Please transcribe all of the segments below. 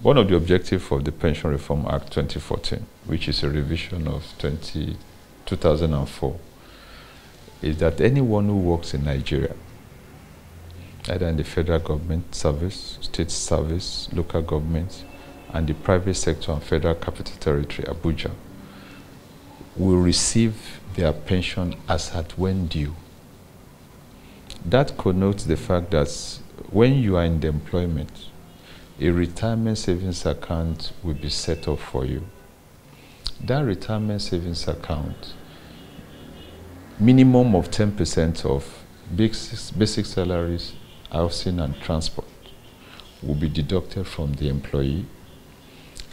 One of the objectives of the Pension Reform Act 2014, which is a revision of 2004, is that anyone who works in Nigeria, either in the federal government service, state service, local government, and the private sector and federal capital territory, Abuja, will receive their pension as at when due. That connotes the fact that when you are in the employment, a retirement savings account will be set up for you. That retirement savings account, minimum of 10% of basic salaries, housing and transport will be deducted from the employee,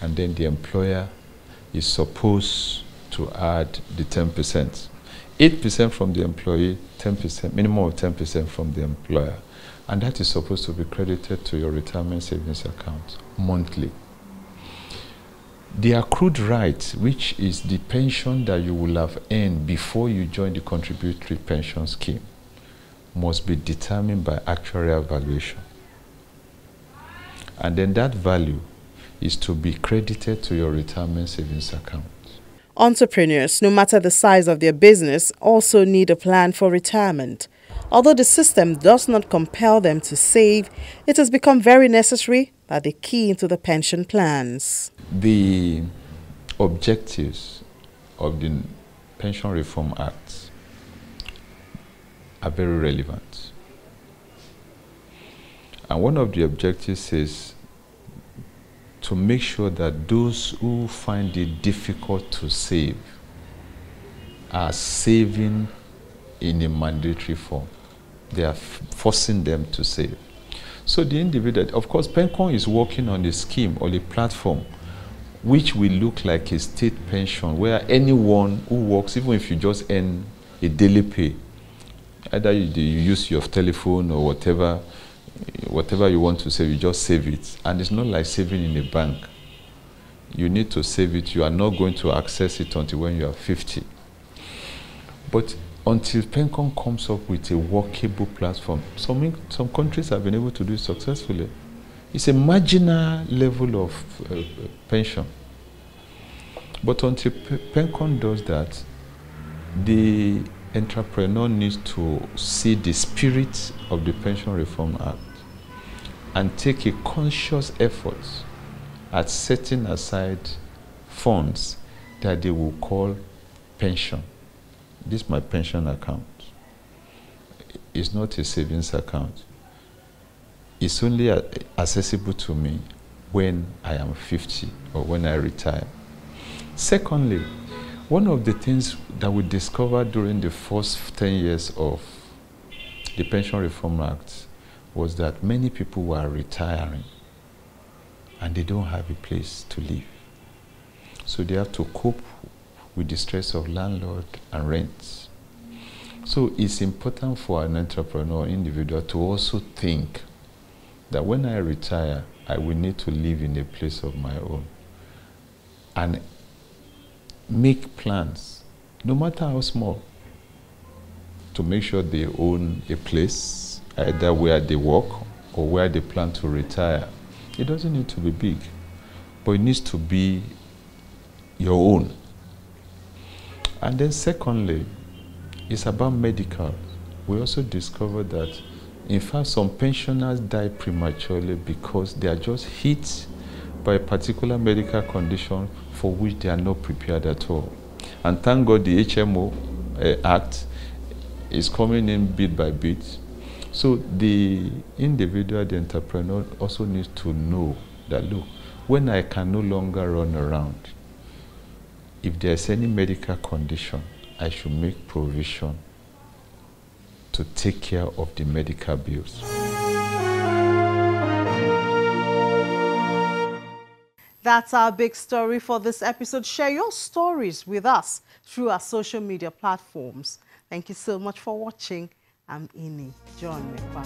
and then the employer is supposed to add the 10%. 8% from the employee, 10%, minimum of 10% from the employer. And that is supposed to be credited to your retirement savings account monthly. The accrued right, which is the pension that you will have earned before you join the contributory pension scheme, must be determined by actuarial valuation. And then that value is to be credited to your retirement savings account. Entrepreneurs, no matter the size of their business, also need a plan for retirement. Although the system does not compel them to save, it has become very necessary that they key into the pension plans. The objectives of the Pension Reform Act are very relevant. And one of the objectives is to make sure that those who find it difficult to save are saving in a mandatory form. They are forcing them to save. So the individual, of course, PENCON is working on a scheme or a platform which will look like a state pension where anyone who works, even if you just earn a daily pay, either you use your telephone or whatever you want to save, you just save it. And it's not like saving in a bank. You need to save it. You are not going to access it until when you are 50. But until PENCON comes up with a workable platform, some countries have been able to do it successfully. It's a marginal level of pension. But until PENCON does that, the entrepreneur needs to see the spirit of the Pension Reform Act and take a conscious effort at setting aside funds that they will call pension. This is my pension account. It's not a savings account. It's only accessible to me when I am 50 or when I retire. Secondly, one of the things that we discovered during the first 10 years of the Pension Reform Act was that many people were retiring and they don't have a place to live. So they have to cope with the stress of landlord and rents. So it's important for an entrepreneur individual to also think that when I retire, I will need to live in a place of my own and make plans, no matter how small, to make sure they own a place, either where they work or where they plan to retire. It doesn't need to be big, but it needs to be your own. And then secondly, it's about medical. We also discovered that, in fact, some pensioners die prematurely because they are just hit by a particular medical condition for which they are not prepared at all. And thank God the HMO Act is coming in bit by bit. So the individual, the entrepreneur, also needs to know that, look, when I can no longer run around, if there's any medical condition, I should make provision to take care of the medical bills. That's our big story for this episode. Share your stories with us through our social media platforms. Thank you so much for watching. I'm Ini John Mekwa.